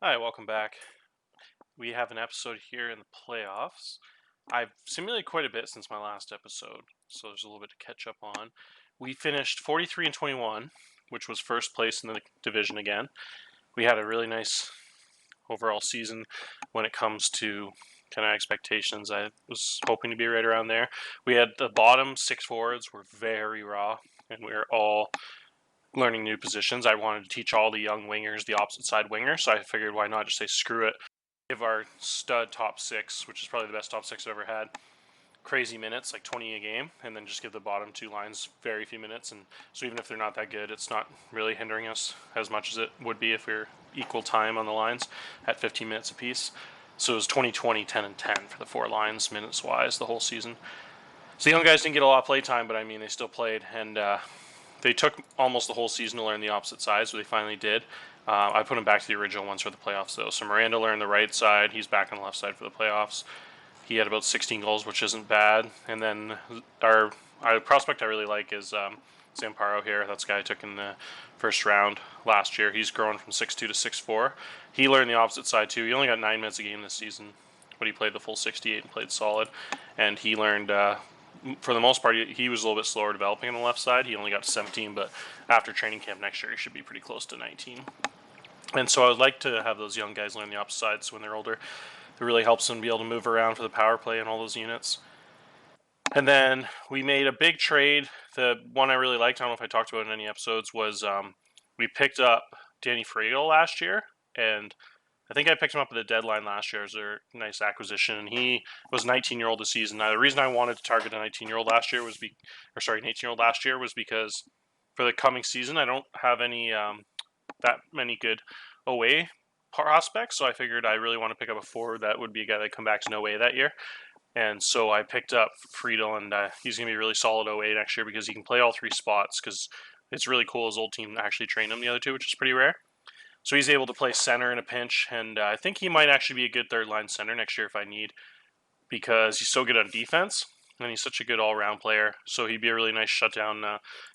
Hi, welcome back. We have an episode here in the playoffs. I've simulated quite a bit since my last episode, so there's a little bit to catch up on. We finished 43 and 21, which was first place in the division again. We had a really nice overall season when it comes to kind of expectations. I was hoping to be right around there. We had the bottom six forwards were very raw, and we were all learning new positions. I wanted to teach all the young wingers the opposite side winger, so I figured why not just say screw it, give our stud top six, which is probably the best top six I've ever had, crazy minutes, like 20 a game, and then just give the bottom two lines very few minutes. And so even if they're not that good, it's not really hindering us as much as it would be if we were equal time on the lines at 15 minutes apiece. So it was 20, 10, and 10 for the four lines, minutes wise, the whole season. So the young guys didn't get a lot of play time, but I mean, they still played, and they took almost the whole season to learn the opposite side, so they finally did. I put them back to the original ones for the playoffs, though. So Miranda learned the right side. He's back on the left side for the playoffs. He had about 16 goals, which isn't bad. And then our prospect I really like is Zamparo here. That's the guy I took in the first round last year. He's grown from 6'2 to 6'4. He learned the opposite side, too. He only got 9 minutes a game this season, but he played the full 68 and played solid. And he learned for the most part, he was a little bit slower developing on the left side. He only got to 17, but after training camp next year, he should be pretty close to 19. And so I would like to have those young guys learn the opposite side, so when they're older, it really helps them be able to move around for the power play and all those units. And then we made a big trade. The one I really liked, I don't know if I talked about it in any episodes, was we picked up Danny Friedel last year, and I think I picked him up at the deadline last year as a nice acquisition, and he was 19-year-old this season. Now, the reason I wanted to target a 19-year-old last year was an 18-year-old last year was because for the coming season, I don't have any that many good OA prospects, so I figured I really want to pick up a forward that would be a guy that come back to no OA that year. And so I picked up Friedel, and he's going to be a really solid OA next year because he can play all three spots because it's really cool his old team actually trained him the other two, which is pretty rare. So he's able to play center in a pinch, and I think he might actually be a good third-line center next year if I need, because he's so good on defense, and he's such a good all-around player. So he'd be a really nice shutdown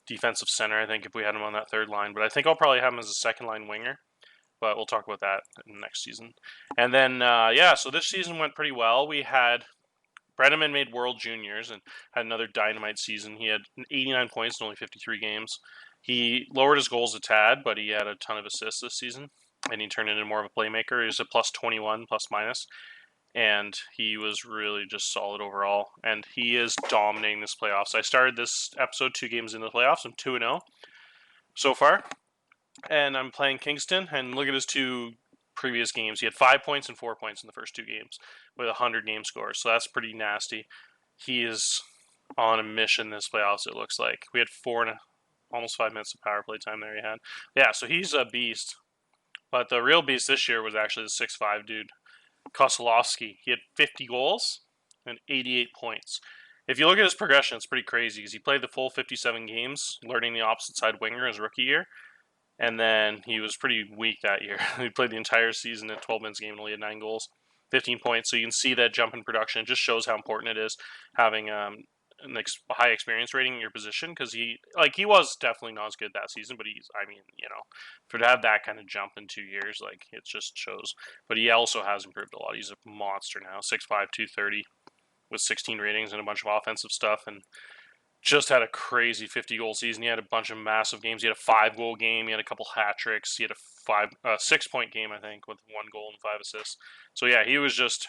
defensive center, I think, if we had him on that third line. But I think I'll probably have him as a second-line winger, but we'll talk about that in the next season. And then, so this season went pretty well. We had Brenneman made World Juniors and had another dynamite season. He had 89 points in only 53 games. He lowered his goals a tad, but he had a ton of assists this season, and he turned into more of a playmaker. He was a plus 21, plus minus, and he was really just solid overall. And he is dominating this playoffs. I started this episode 2 games into the playoffs. I'm 2-0 so far, and I'm playing Kingston. And look at his two previous games. He had 5 points and 4 points in the first 2 games with 100 game scores. So that's pretty nasty. He is on a mission this playoffs, it looks like. We had almost 5 minutes of power play time there he had. Yeah, so he's a beast. But the real beast this year was actually the 6'5 dude, Kosolowski. He had 50 goals and 88 points. If you look at his progression, it's pretty crazy because he played the full 57 games, learning the opposite side winger his rookie year. And then he was pretty weak that year. He played the entire season at 12 minutes a game and only had 9 goals, 15 points. So you can see that jump in production. It just shows how important it is having a high experience rating in your position, because he was definitely not as good that season, but for to have that kind of jump in 2 years, like, it just shows. But he also has improved a lot. He's a monster now, 6'5", 230, with 16 ratings and a bunch of offensive stuff, and just had a crazy 50-goal season. He had a bunch of massive games. He had a 5-goal game. He had a couple hat tricks. He had a 6-point game, I think, with 1 goal and 5 assists. So yeah, he was just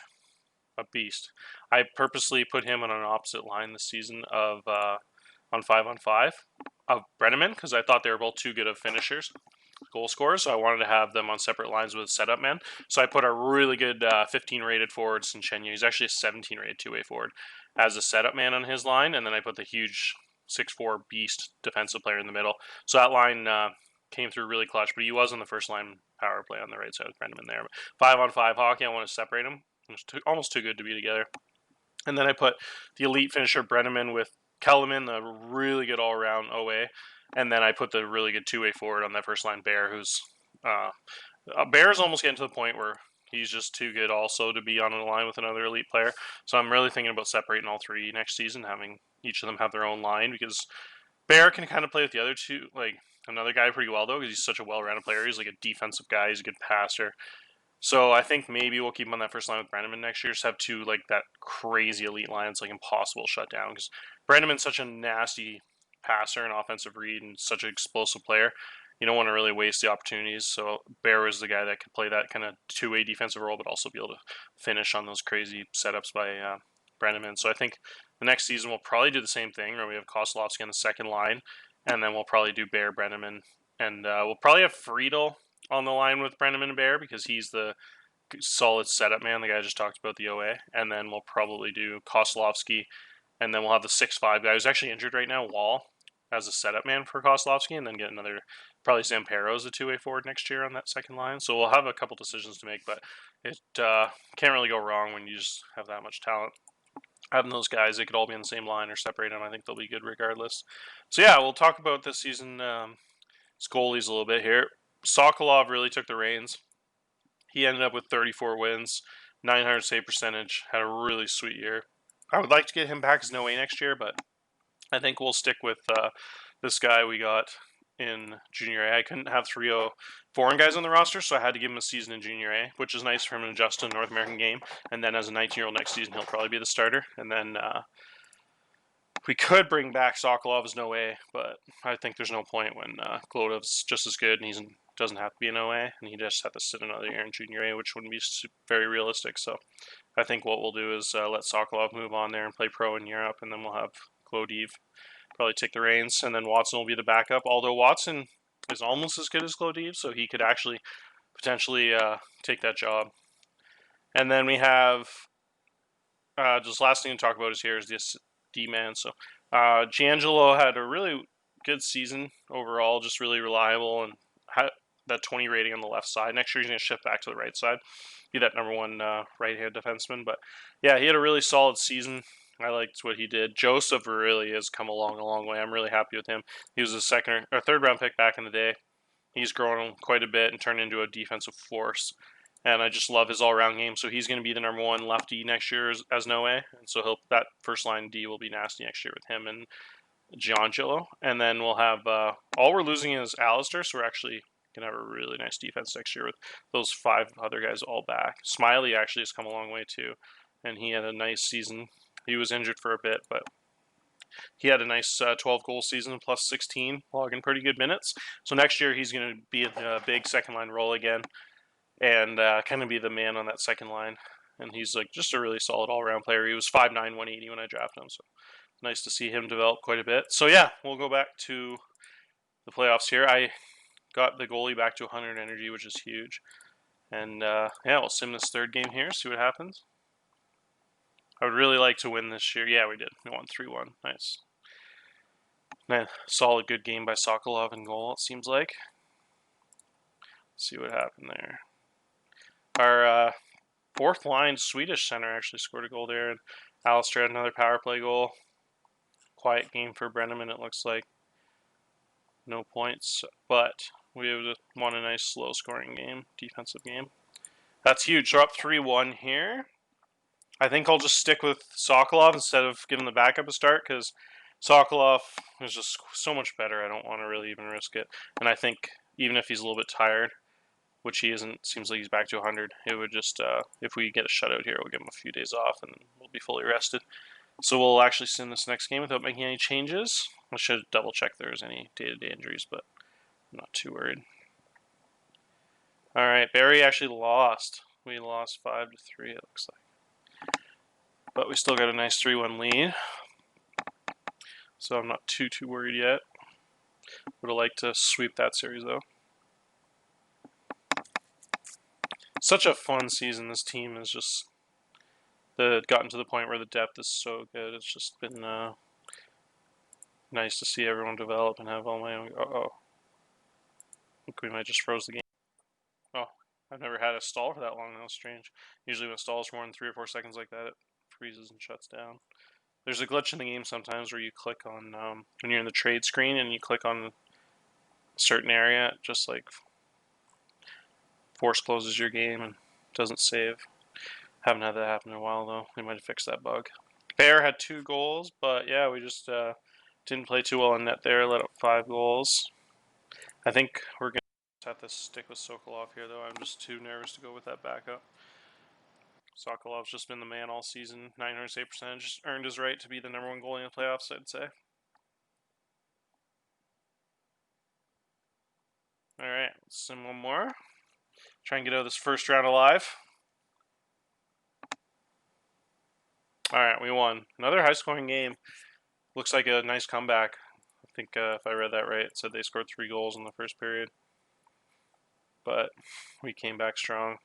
a beast. I purposely put him on an opposite line this season of on 5-on-5 of Brenneman, because I thought they were both too good of finishers, goal scorers. So I wanted to have them on separate lines with setup men. So I put a really good 15 rated forward, Sinchenya. He's actually a 17 rated two-way forward, as a setup man on his line, and then I put the huge 6'4" beast defensive player in the middle. So that line came through really clutch, but he was on the first line power play on the right side with Brenneman there. But 5-on-5 hockey, I want to separate them. It's almost too good to be together. And then I put the elite finisher Brenneman with Kellerman, the really good all-around OA. And then I put the really good two-way forward on that first line, Bear, who's Bear's almost getting to the point where he's just too good also to be on a line with another elite player. So I'm really thinking about separating all three next season, having each of them have their own line, because Bear can kind of play with the other two, like another guy, pretty well, though, because he's such a well-rounded player. He's like a defensive guy. He's a good passer. So I think maybe we'll keep him on that first line with Brenneman next year. Just have two like that crazy elite line. It's like impossible to shut down because Brenneman's such a nasty passer and offensive read and such an explosive player. You don't want to really waste the opportunities. So Bear is the guy that could play that kind of two-way defensive role, but also be able to finish on those crazy setups by Brenneman. So I think the next season we'll probably do the same thing, where we have Kozlowski on the second line, and then we'll probably do Bear, Brenneman, and we'll probably have Friedel on the line with Brenneman and Bear because he's the solid setup man, the guy I just talked about, the OA. And then we'll probably do Kozlowski, and then we'll have the 6'5" guy who's actually injured right now, Wall, as a setup man for Kozlowski, and then get another, probably Zamparo as a two-way forward next year on that second line. So we'll have a couple decisions to make, but it can't really go wrong when you just have that much talent. Having those guys, they could all be on the same line or separate them. I think they'll be good regardless. So yeah, we'll talk about this season goalies a little bit here. Sokolov really took the reins. He ended up with 34 wins, 900 save percentage, had a really sweet year. I would like to get him back as no A next year, but I think we'll stick with this guy we got in Junior A. I couldn't have 3 foreign guys on the roster, so I had to give him a season in Junior A, which is nice for him to adjust to the North American game. And then as a 19-year-old next season, he'll probably be the starter. And then we could bring back Sokolov as no A, but I think there's no point when Glodov's just as good and he doesn't have to be an OA, and he just have to sit another year in Junior A, which wouldn't be very realistic. So I think what we'll do is let Sokolov move on there and play pro in Europe, and then we'll have Glodiv probably take the reins, and then Watson will be the backup. Although Watson is almost as good as Glodiv, so he could actually potentially take that job. And then we have just last thing to talk about is this D-man. So Giangelo had a really good season overall, just really reliable and had that 20 rating on the left side. Next year he's going to shift back to the right side, be that number one right-hand defenseman. But yeah, he had a really solid season. I liked what he did. Joseph really has come along a long way. I'm really happy with him. He was a second or third round pick back in the day. He's grown quite a bit and turned into a defensive force. And I just love his all-around game. So he's going to be the number one lefty next year as Noe. And so that first line D will be nasty next year with him and Giangelo. And then we'll have all we're losing is Alistair. So we're actually going to have a really nice defense next year with those 5 other guys all back. Smiley actually has come a long way too. And he had a nice season. He was injured for a bit, but he had a nice 12-goal season plus 16, logging pretty good minutes. So next year he's going to be in a big second-line role again and kind of be the man on that second line. And he's like just a really solid all-around player. He was 5'9", 180 when I drafted him, so nice to see him develop quite a bit. So yeah, we'll go back to the playoffs here. I got the goalie back to 100 energy, which is huge. And yeah, we'll sim this third game here, see what happens. I would really like to win this year. Yeah, we did. We won 3-1. Nice. Nice. Solid, good game by Sokolov in goal, it seems like. Let's see what happened there. Our fourth line Swedish center actually scored a goal there, and Alistair had another power play goal. Quiet game for Brenneman, it looks like. No points, but we won a nice slow scoring game, defensive game. That's huge. We're up 3-1 here. I think I'll just stick with Sokolov instead of giving the backup a start because Sokolov is just so much better. I don't want to really even risk it. And I think even if he's a little bit tired, which he isn't, seems like he's back to 100, it would just, if we get a shutout here, we'll give him a few days off and we'll be fully rested. So we'll actually sim this next game without making any changes. I should double check if there's any day-to-day injuries, but I'm not too worried. All right, Barrie actually lost. We lost 5-3, it looks like. But we still got a nice 3-1 lead. So I'm not too worried yet. Would have liked to sweep that series, though. Such a fun season. This team has just gotten to the point where the depth is so good. It's just been nice to see everyone develop and have all my own. I think we might just froze the game. Oh, I've never had a stall for that long. That was strange. Usually when a stall is for more than 3 or 4 seconds like that, it freezes and shuts down. There's a glitch in the game sometimes where you click on, when you're in the trade screen and you click on a certain area, it just like force closes your game and doesn't save. Haven't had that happen in a while though. They might have fixed that bug. Bear had 2 goals, but yeah, we just didn't play too well in net there. Let up 5 goals. I think we're going to have to stick with Sokolov here, though. I'm just too nervous to go with that backup. Sokolov's just been the man all season. 900 save percentage. Just earned his right to be the #1 goalie in the playoffs, I'd say. Alright, let's sim one more. Try and get out of this first round alive. Alright, we won. Another high-scoring game. Looks like a nice comeback. I think if I read that right, it said they scored 3 goals in the first period. But we came back strong.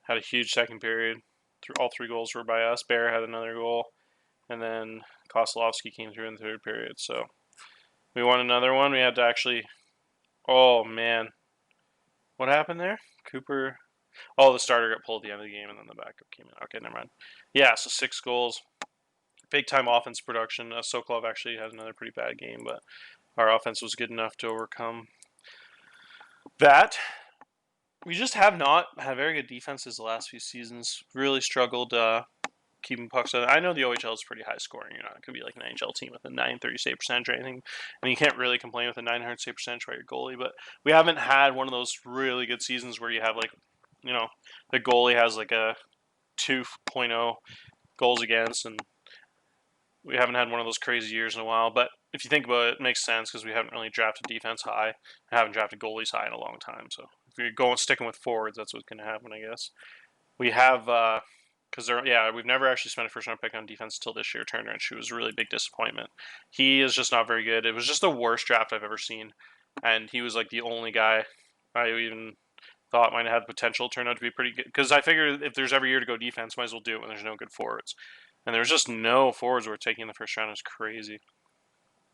Had a huge second period. All 3 goals were by us. Barrie had another goal. And then Koslowski came through in the third period. So we won another one. We had to actually... Oh, man. What happened there? Cooper... Oh, the starter got pulled at the end of the game, and then the backup came in. Okay, never mind. Yeah, so 6 goals. Big-time offense production. Sokolov actually had another pretty bad game, but our offense was good enough to overcome that. We just have not had very good defenses the last few seasons. Really struggled keeping pucks out. I know the OHL is pretty high scoring. You're not going to be like an NHL team with a 930 save percentage or anything. And you can't really complain with a 900 save percentage by your goalie. But we haven't had one of those really good seasons where you have like, the goalie has like a 2.0 goals against, and we haven't had one of those crazy years in a while. But if you think about it, it makes sense because we haven't really drafted defense high. I haven't drafted goalies high in a long time. So if you're sticking with forwards, that's what's going to happen, I guess. We have, because we've never actually spent a first round pick on defense until this year. Turner, and she was a really big disappointment. He is just not very good. It was just the worst draft I've ever seen, and he was like the only guy I even thought might have potential turned out to be pretty good. Because I figured if there's every year to go defense, might as well do it when there's no good forwards. And there's just no forwards we're taking in the first round. It's crazy.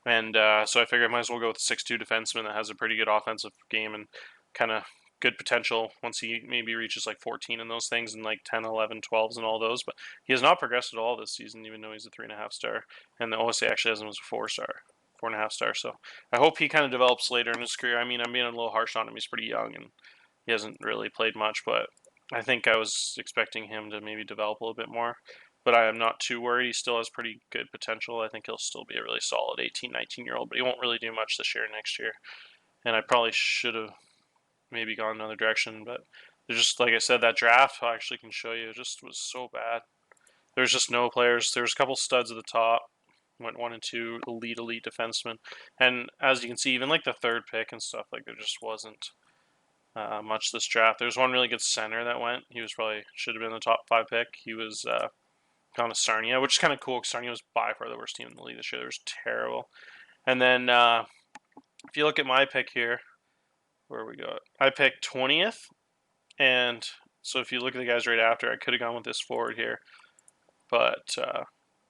And so I figured I might as well go with a 6'2 defenseman that has a pretty good offensive game and kind of good potential once he maybe reaches like 14 in those things and like 10, 11, 12s and all those. But he has not progressed at all this season, even though he's a 3.5 star. And the OSA actually has him as a 4-star, 4.5 star. So I hope he kind of develops later in his career. I mean, I'm being a little harsh on him. He's pretty young and he hasn't really played much, but I think I was expecting him to maybe develop a little bit more. But I am not too worried. He still has pretty good potential. I think he'll still be a really solid 18, 19-year-old, but he won't really do much this year or next year. And I probably should have maybe gone another direction, but there's just, like I said, that draft I actually can show you just was so bad. There's just no players. There's a couple studs at the top. Went 1 and 2 elite defensemen. And as you can see, even like the third pick and stuff, like there just wasn't much this draft. There's one really good center that went. He was probably should have been the top 5 pick. He was gone to Sarnia, which is kind of cool because Sarnia was by far the worst team in the league this year. They were terrible. And then if you look at my pick here, where we go, I picked 20th. And so if you look at the guys right after, I could have gone with this forward here. But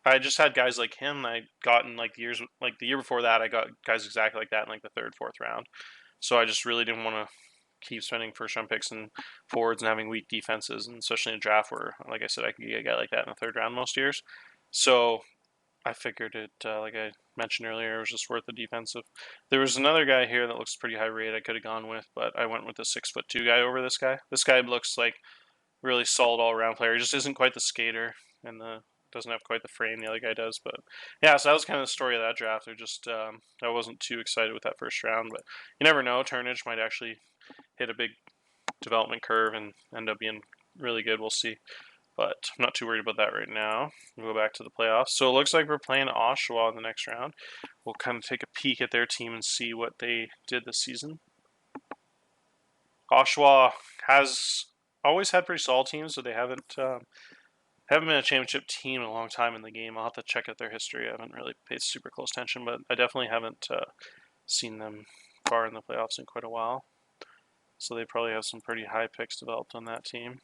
I just had guys like him I got in like the year before that, I got guys exactly like that in like the 3rd, 4th round. So I just really didn't want to keep spending first round picks and forwards and having weak defenses, and especially in a draft where, like I said, I could get a guy like that in the 3rd round most years. So I figured it, like I mentioned earlier, it was just worth the defensive. There was another guy here that looks pretty high rate I could have gone with, but I went with the 6'2" guy over this guy. This guy looks like really solid all around player. He just isn't quite the skater and doesn't have quite the frame the other guy does. But yeah, so that was kind of the story of that draft. I wasn't too excited with that first round, but you never know. Turnage might actually hit a big development curve and end up being really good. We'll see. But I'm not too worried about that right now. We'll go back to the playoffs. So it looks like we're playing Oshawa in the next round. We'll kind of take a peek at their team and see what they did this season. Oshawa has always had pretty solid teams, so they haven't been a championship team in a long time in the game. I'll have to check out their history. I haven't really paid super close attention, but I definitely haven't seen them far in the playoffs in quite a while. So they probably have some pretty high picks developed on that team.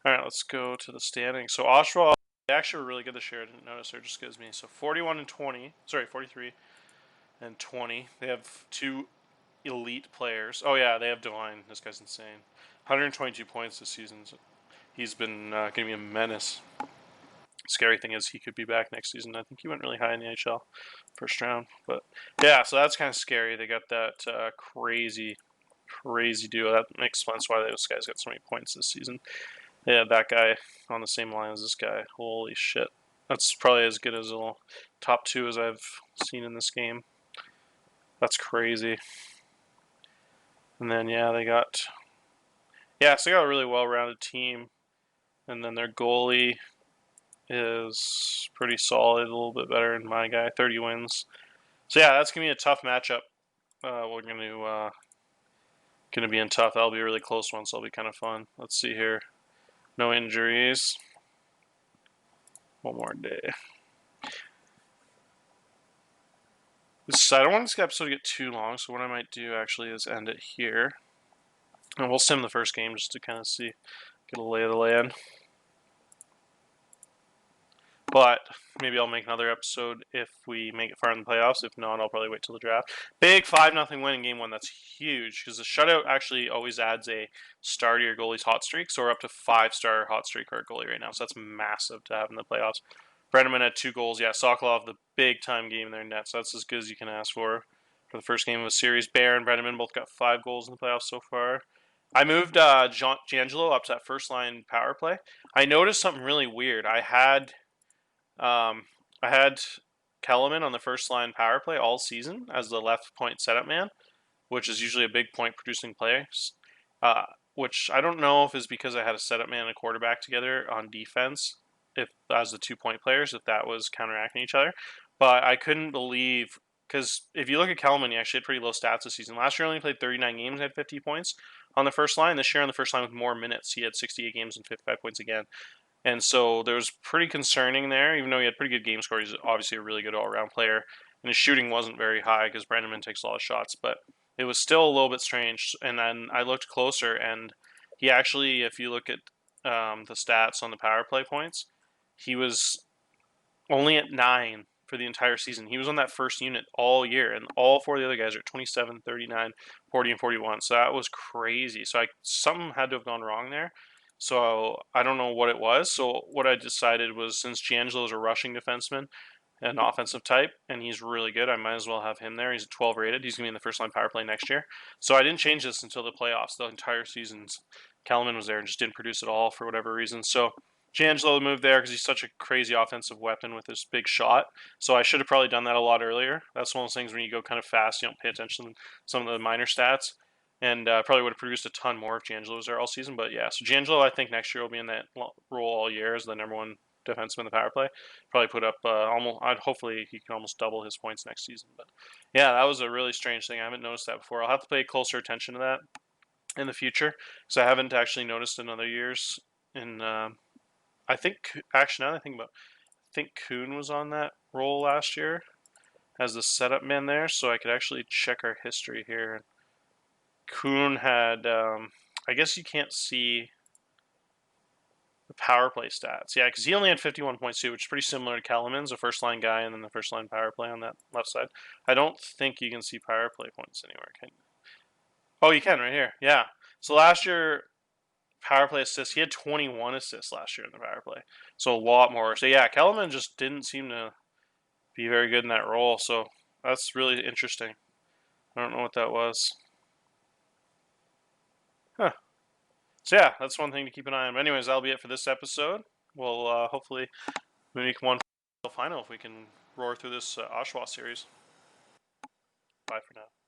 All right, let's go to the standings. So Oshawa, they actually were really good this year. I didn't notice there just gives me. So 41 and 20. Sorry, 43 and 20. They have 2 elite players. Oh yeah, they have Devine. This guy's insane. 122 points this season. So he's been going to be a menace. Scary thing is he could be back next season. I think he went really high in the NHL first round. But yeah, so that's kind of scary. They got that crazy duo. That makes sense why those guys got so many points this season. They had that guy on the same line as this guy. Holy shit. That's probably as good as a top 2 as I've seen in this game. That's crazy. And then yeah, they got so they got a really well-rounded team. And then their goalie is pretty solid, a little bit better than my guy, 30 wins. So yeah, that's gonna be a tough matchup. We're gonna be in tough. That'll be a really close one, so it'll be kind of fun. Let's see here. No injuries. One more day. I don't want this episode to get too long, so what I might do actually is end it here. And we'll sim the first game just to kind of see, get a lay of the land. But maybe I'll make another episode if we make it far in the playoffs. If not, I'll probably wait till the draft. Big 5-0 win in game one. That's huge because the shutout actually always adds a star to your goalie's hot streak. So we're up to 5-star hot streak for our goalie right now. So that's massive to have in the playoffs. Brenneman had 2 goals. Yeah, Sokolov, the big time game in their net. So that's as good as you can ask for the first game of a series. Bear and Brenneman both got 5 goals in the playoffs so far. I moved Giangelo up to that first line power play. I noticed something really weird. I had Kellerman on the first line power play all season as the left point setup man, which is usually a big point producing player. Which I don't know if is because I had a setup man and a quarterback together on defense, if as the 2-point players, if that was counteracting each other. But I couldn't believe, because if you look at Kellerman, he actually had pretty low stats this season. Last year, only played 39 games and had 50 points on the first line. This year, on the first line with more minutes, he had 68 games and 55 points again. And so there was pretty concerning there, even though he had pretty good game score. He's obviously a really good all-around player. And his shooting wasn't very high because Brenneman takes a lot of shots. But it was still a little bit strange. And then I looked closer, and he actually, if you look at the stats on the power play points, he was only at 9 for the entire season. He was on that first unit all year, and all 4 of the other guys are at 27, 39, 40, and 41. So that was crazy. So something had to have gone wrong there. So I don't know what it was. So what I decided was, since Giangelo is a rushing defenseman, an offensive type, and he's really good, I might as well have him there. He's a 12 rated. He's going to be in the first line power play next year. So I didn't change this until the playoffs. The entire season's Kellerman was there and just didn't produce at all for whatever reason. So Giangelo moved there because he's such a crazy offensive weapon with his big shot. So I should have probably done that a lot earlier. That's one of those things when you go kind of fast, you don't pay attention to some of the minor stats. And probably would have produced a ton more if Giangelo was there all season. But yeah, so Giangelo, I think next year will be in that role all year as the number one defenseman in the power play. Probably put up hopefully he can almost double his points next season. But yeah, that was a really strange thing. I haven't noticed that before. I'll have to pay closer attention to that in the future because I haven't actually noticed in other years. In I think actually now that I think about, I think Kuhn was on that role last year as the setup man there, so I could actually check our history here. Kuhn had, I guess you can't see the power play stats. Yeah, because he only had 51 points too, which is pretty similar to Kellerman's, a first line guy, and then the first line power play on that left side. I don't think you can see power play points anywhere, can you? Oh, you can right here. Yeah. So last year, power play assists, he had 21 assists last year in the power play. So a lot more. So yeah, Kellerman just didn't seem to be very good in that role. So that's really interesting. I don't know what that was. Huh. So yeah, that's one thing to keep an eye on. But anyways, that'll be it for this episode. We'll hopefully make one final if we can roar through this Oshawa series. Bye for now.